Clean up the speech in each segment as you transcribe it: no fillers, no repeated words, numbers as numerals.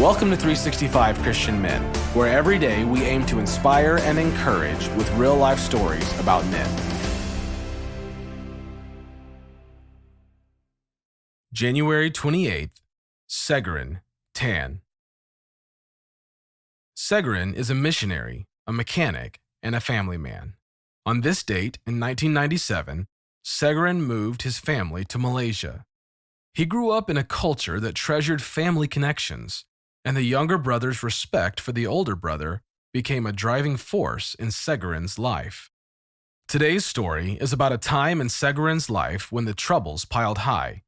Welcome to 365 Christian Men, where every day we aim to inspire and encourage with real-life stories about men. January 28th, Segaran Tan. Segaran is a missionary, a mechanic, and a family man. On this date, in 1997, Segaran moved his family to Malaysia. He grew up in a culture that treasured family connections, and the younger brother's respect for the older brother became a driving force in Segaran's life. Today's story is about a time in Segaran's life when the troubles piled high,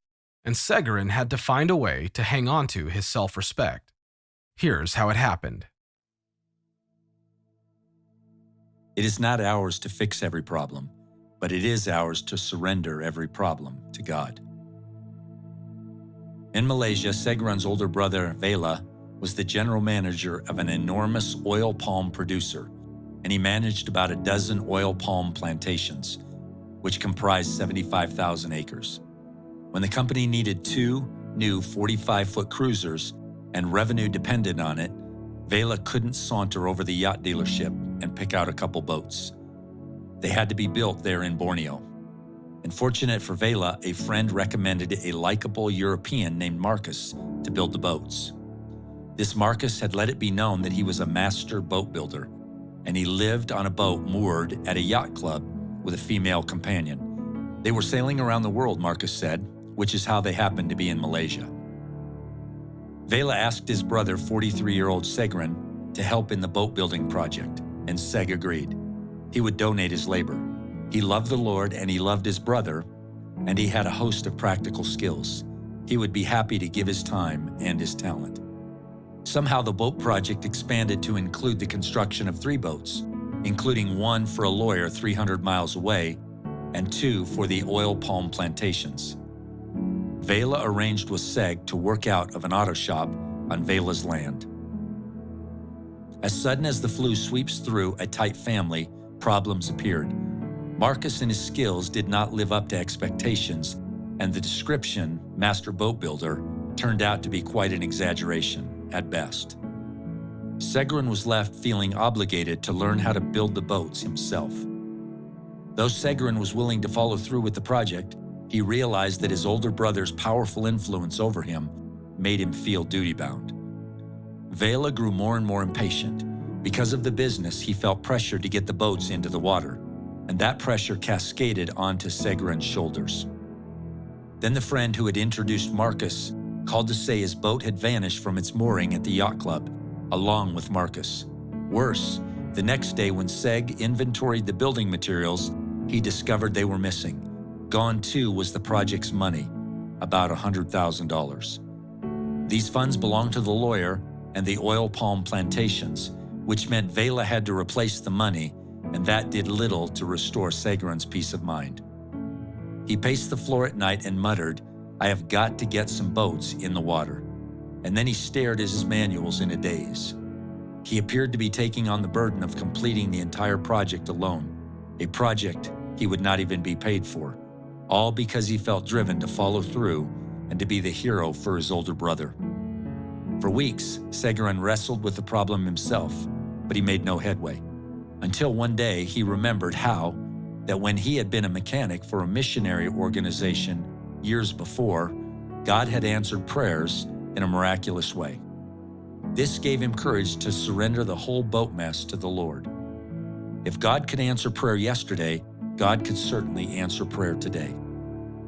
and Segaran had to find a way to hang on to his self-respect. Here's how it happened. It is not ours to fix every problem, but it is ours to surrender every problem to God. In Malaysia, Segaran's older brother, Vela, was the general manager of an enormous oil palm producer, and he managed about a dozen oil palm plantations, which comprised 75,000 acres. When the company needed 2 new 45-foot cruisers and revenue depended on it, Vela couldn't saunter over the yacht dealership and pick out a couple boats. They had to be built there in Borneo. And fortunate for Vela, a friend recommended a likable European named Marcus to build the boats. This Marcus had let it be known that he was a master boat builder, and he lived on a boat moored at a yacht club with a female companion. They were sailing around the world, Marcus said, which is how they happened to be in Malaysia. Vela asked his brother, 43-year-old Segaran, to help in the boat building project, and Seg agreed. He would donate his labor. He loved the Lord and he loved his brother, and he had a host of practical skills. He would be happy to give his time and his talent. Somehow the boat project expanded to include the construction of 3 boats, including 1 for a lawyer 300 miles away and 2 for the oil palm plantations. Vela arranged with Seg to work out of an auto shop on Vela's land. As sudden as the flu sweeps through a tight family, problems appeared. Marcus and his skills did not live up to expectations, and the description, master boat builder, turned out to be quite an exaggeration at best. Segaran was left feeling obligated to learn how to build the boats himself. Though Segaran was willing to follow through with the project, he realized that his older brother's powerful influence over him made him feel duty-bound. Vela grew more and more impatient. Because of the business, he felt pressure to get the boats into the water, and that pressure cascaded onto Segaran's shoulders. Then the friend who had introduced Marcus called to say his boat had vanished from its mooring at the yacht club, along with Marcus. Worse, the next day when Seg inventoried the building materials, he discovered they were missing. Gone too was the project's money, about $100,000. These funds belonged to the lawyer and the oil palm plantations, which meant Vela had to replace the money, and that did little to restore Segaran's peace of mind. He paced the floor at night and muttered, "I have got to get some boats in the water." And then he stared at his manuals in a daze. He appeared to be taking on the burden of completing the entire project alone, a project he would not even be paid for, all because he felt driven to follow through and to be the hero for his older brother. For weeks, Segaran wrestled with the problem himself, but he made no headway. Until one day he remembered how that when he had been a mechanic for a missionary organization years before, God had answered prayers in a miraculous way. This gave him courage to surrender the whole boat mess to the Lord. If God could answer prayer yesterday, God could certainly answer prayer today.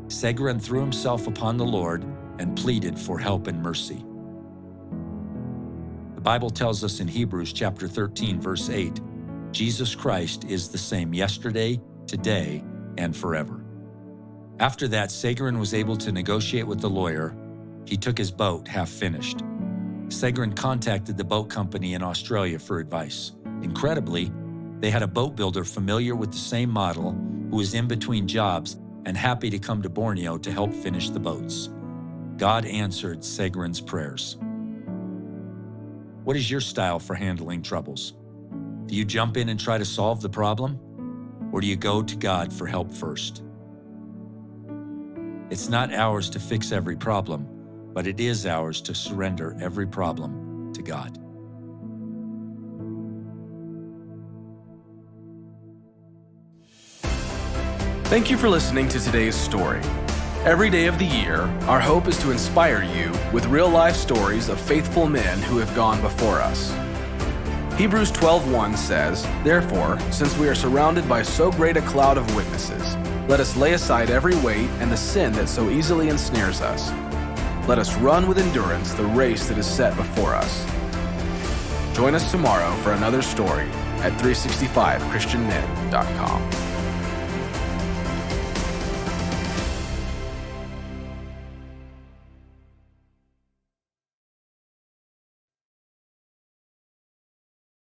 Segaran threw himself upon the Lord and pleaded for help and mercy. The Bible tells us in Hebrews chapter 13, verse 8, Jesus Christ is the same yesterday, today, and forever. After that, Segaran was able to negotiate with the lawyer. He took his boat half finished. Segaran contacted the boat company in Australia for advice. Incredibly, they had a boat builder familiar with the same model who was in between jobs and happy to come to Borneo to help finish the boats. God answered Segaran's prayers. What is your style for handling troubles? Do you jump in and try to solve the problem? Or do you go to God for help first? It's not ours to fix every problem, but it is ours to surrender every problem God. Thank you for listening to today's story. Every day of the year, our hope is to inspire you with real-life stories of faithful men who have gone before us. Hebrews 12:1 says, "Therefore, since we are surrounded by so great a cloud of witnesses, let us lay aside every weight and the sin that so easily ensnares us. Let us run with endurance the race that is set before us." Join us tomorrow for another story at 365christianmen.com.